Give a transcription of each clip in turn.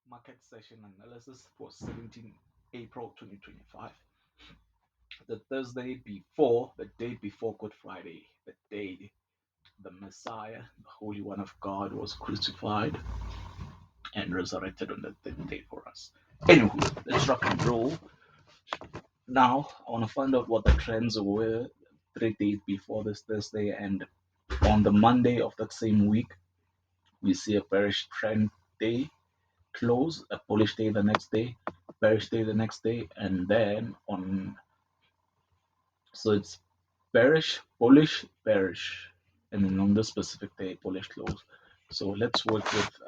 market session analysis for 17 April 2025. The Thursday before, the day before Good Friday, the day the Messiah, the Holy One of God, was crucified and resurrected on the third day for us. Anywho, let's rock and roll. Now, I want to find out what the trends were 3 days before this Thursday, and on the Monday of that same week, we see a bearish trend day close, a bullish day the next day, bearish day the next day, and then so it's bearish, bullish, bearish, and then on this specific day, bullish close. So let's work with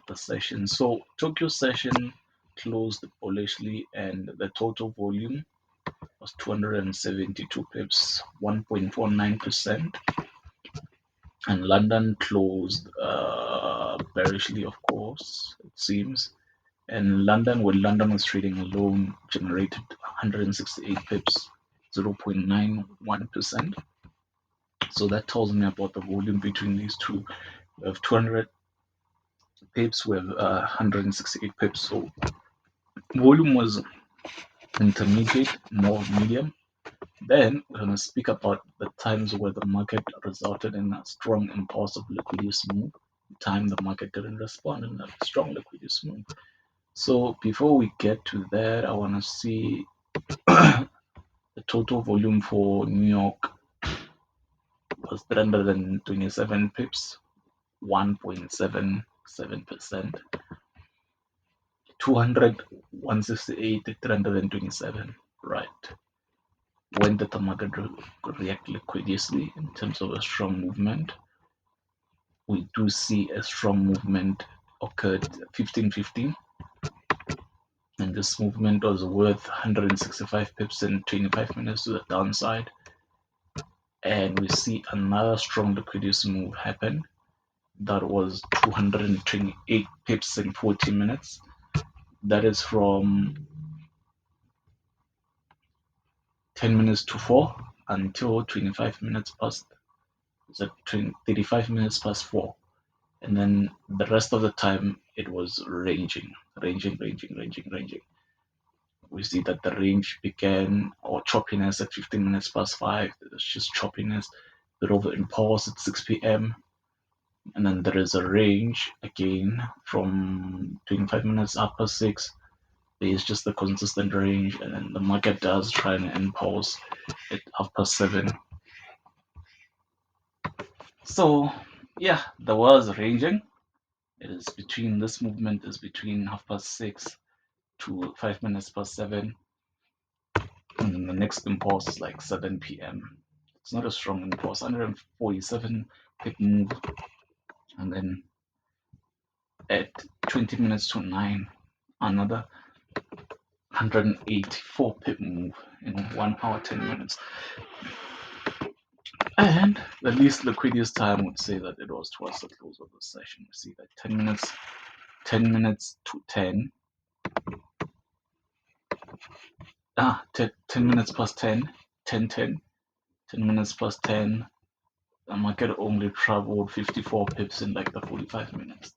the session. So Tokyo session closed bullishly, and the total volume was 272 pips, 1.49%. And London closed bearishly, of course, it seems. And London, when London was trading alone, generated 168 pips, 0.91%. So that tells me about the volume between these two. We have 200 pips with 168 pips. So volume was intermediate, more medium. Then we're going to speak about the times where the market resulted in a strong impulsive liquidity move. The time the market didn't respond in a strong liquidity move. So before we get to that, I want to see the total volume for New York was 327 pips, 1.77%. 200, 168, 327. Right. When did the market react liquidiously in terms of a strong movement? We do see a strong movement occurred 15:15, and this movement was worth 165 pips in 25 minutes to the downside. And we see another strong liquidity move happen that was 228 pips in 40 minutes. That is from 10 minutes to 4 until 25 minutes past, 35 minutes past 4. And then the rest of the time it was ranging. We see that the range began, or choppiness, at 15 minutes past 5. There's just choppiness, bit of impulse at 6 p.m. And then there is a range again from 25 minutes up past 6. There's just a consistent range, and then the market does try and impulse at 7:30. So yeah, there was ranging. It is between, this movement is between 6:30 to 5 minutes past 7, and then the next impulse is like 7 p.m. It's not a strong impulse, 147 pip move, and then at 20 minutes to 9, another 184 pip move in 1 hour 10 minutes. And the least liquidity time would say that it was towards the close of the session. You see that 10 minutes to 10, 10 minutes past 10, 10 10, 10 minutes past 10, the market only traveled 54 pips in like the 45 minutes.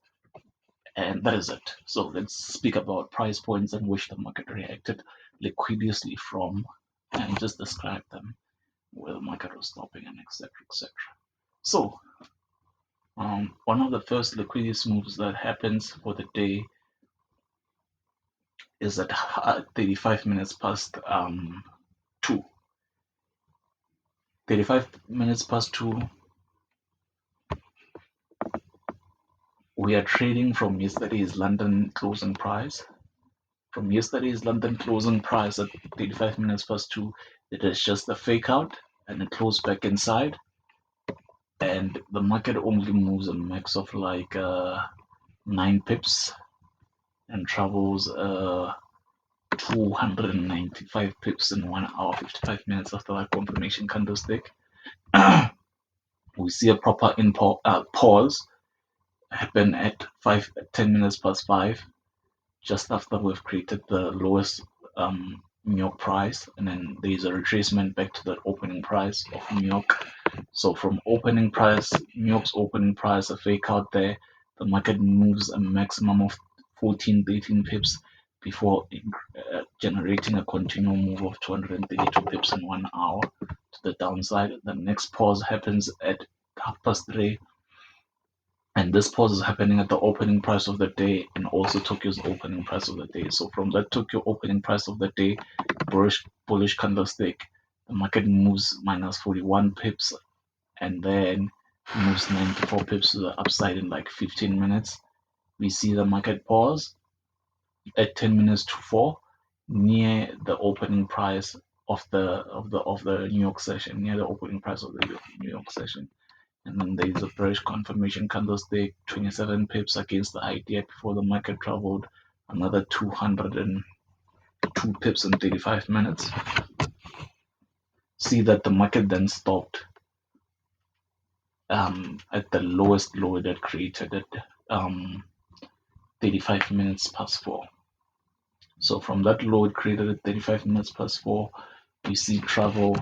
And that is it. So let's speak about price points in which the market reacted liquidiously from, and just describe them, where the market was stopping, and etc. etc. So one of the first liquidity moves that happens for the day is at 35 minutes past 2. 35 minutes past 2, we are trading from yesterday's London closing price. From yesterday's London closing price at 35 minutes past 2, it is just a fake out, and it closed back inside. And the market only moves a max of like 9 pips and travels 295 pips in 1 hour 55 minutes after that confirmation candlestick. We see a proper pause happen at 10 minutes past 5, just after we've created the lowest New York price, and then there's a retracement back to the opening price of New York. So from opening price, New York's opening price, a fake out there, the market moves a maximum of 14, 13 pips before generating a continual move of 232 pips in 1 hour to the downside. The next pause happens at 3:30, and this pause is happening at the opening price of the day and also Tokyo's opening price of the day. So from that Tokyo opening price of the day, bullish candlestick, the market moves minus 41 pips and then moves 94 pips to the upside in like 15 minutes. We see the market pause at 10 minutes to 4 near the opening price of the New York session, near the opening price of the New York session. And then there is a bearish confirmation candlestick, 27 pips against the idea before the market traveled another 202 pips in 35 minutes. See that the market then stopped at the lowest low that created at 35 minutes past 4. So from that low it created at 35 minutes past 4, we see travel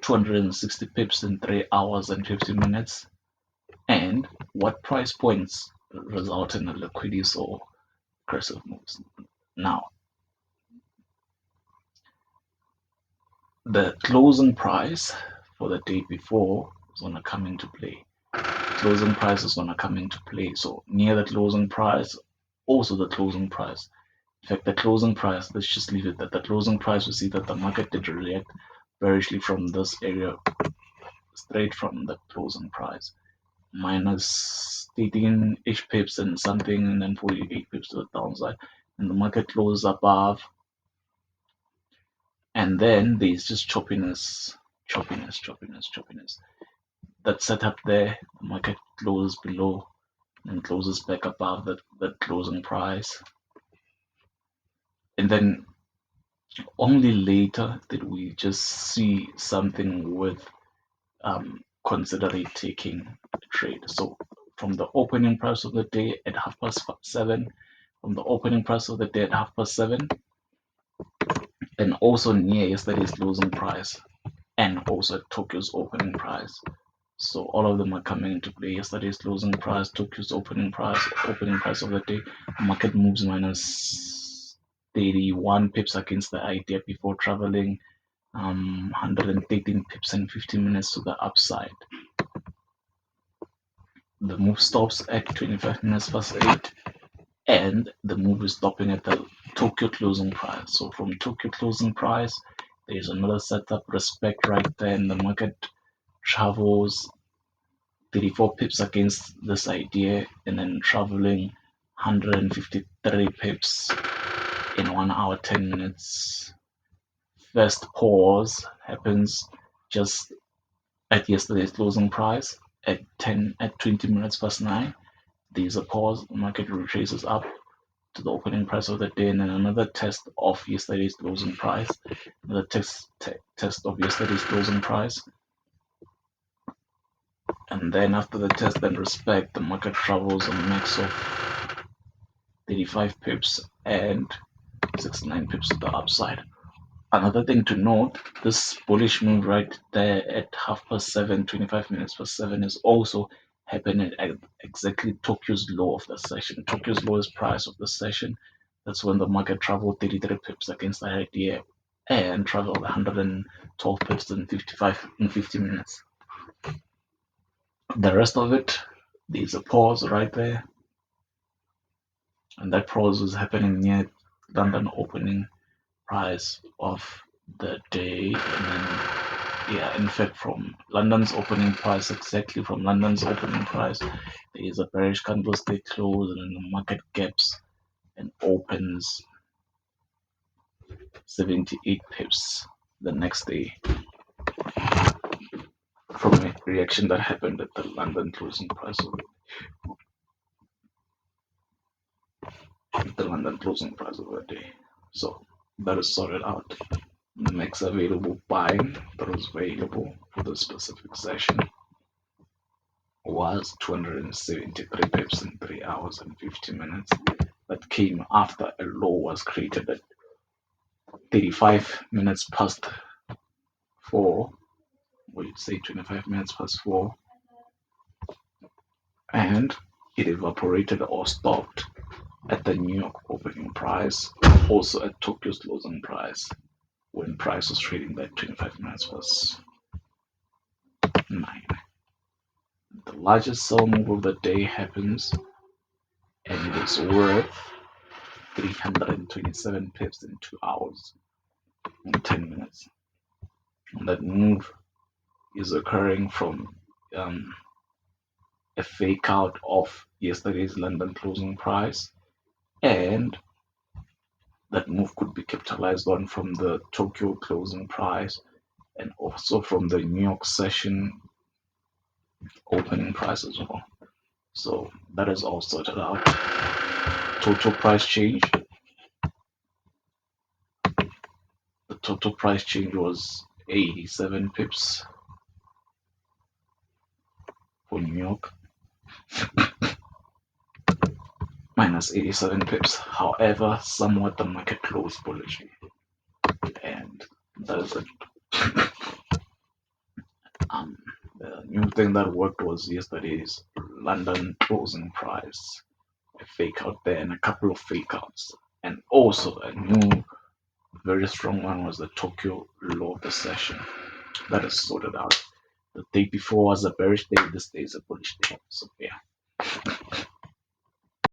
260 pips in 3 hours and 50 minutes. And what price points result in a liquidity or aggressive moves? Now, the closing price for the day before is going to come into play. Closing price is going to come into play. So near the closing price, also the closing price. In fact, the closing price, let's just leave it at the closing price. We see that the market did react bearishly from this area straight from the closing price. Minus 13-ish pips and something, and then 48 pips to the downside. And the market closes above. And then there's just choppiness. That setup there, the market closes below and closes back above that closing price. And then only later did we just see something with considering taking a trade. So from the opening price of the day at 7:30, from the opening price of the day at 7:30, and also near yesterday's closing price, and also at Tokyo's opening price. So all of them are coming into play. Yesterday's closing price, Tokyo's opening price of the day. Market moves minus 31 pips against the idea before traveling 113 pips in 15 minutes to the upside. The move stops at 25 minutes past 8, and the move is stopping at the Tokyo closing price. So from Tokyo closing price, there's another setup, respect right there, and the market travels 34 pips against this idea and then traveling 153 pips in 1 hour 10 minutes. First pause happens just at yesterday's closing price at 20 minutes past 9. There's a pause, the market retraces up to the opening price of the day, and then another test of yesterday's closing price, another test of yesterday's closing price. And then after the test and respect, the market travels a mix of 35 pips and 69 pips to the upside. Another thing to note, this bullish move right there at 7:30, 25 minutes past 7 is also happening at exactly Tokyo's low of the session. Tokyo's lowest price of the session. That's when the market traveled 33 pips against the idea and traveled 112 pips in 50 minutes. The rest of it, there's a pause right there, and that pause is happening near London opening price of the day. And then in fact, from London's opening price, exactly from London's opening price, there is a bearish candlestick close, and then the market gaps and opens 78 pips the next day from a reaction that happened at the London closing price of the day. So that is sorted out. The next available buying that was available for the specific session was 273 pips in 3 hours and 50 minutes. that came after a low was created at 35 minutes past 4, we'd say 25 minutes past 4, and it evaporated or stopped at the New York opening price, also at Tokyo's closing price, when price was trading at 25 minutes past 9. The largest sell move of the day happens, and it is worth 327 pips in 2 hours and 10 minutes. And that move is occurring from a fake out of yesterday's London closing price, and that move could be capitalized on from the Tokyo closing price and also from the New York session opening price as well. So that is all sorted out. Total price change. The total price change was 87 pips for New York, minus 87 pips. However, somewhat the market closed bullishly, and that is it. The new thing that worked was yesterday's London closing price, a fake out there and a couple of fake outs, and also a new very strong one was the Tokyo low of the session. That is sorted out. The day before was a bearish day, this day is a bullish day. So yeah.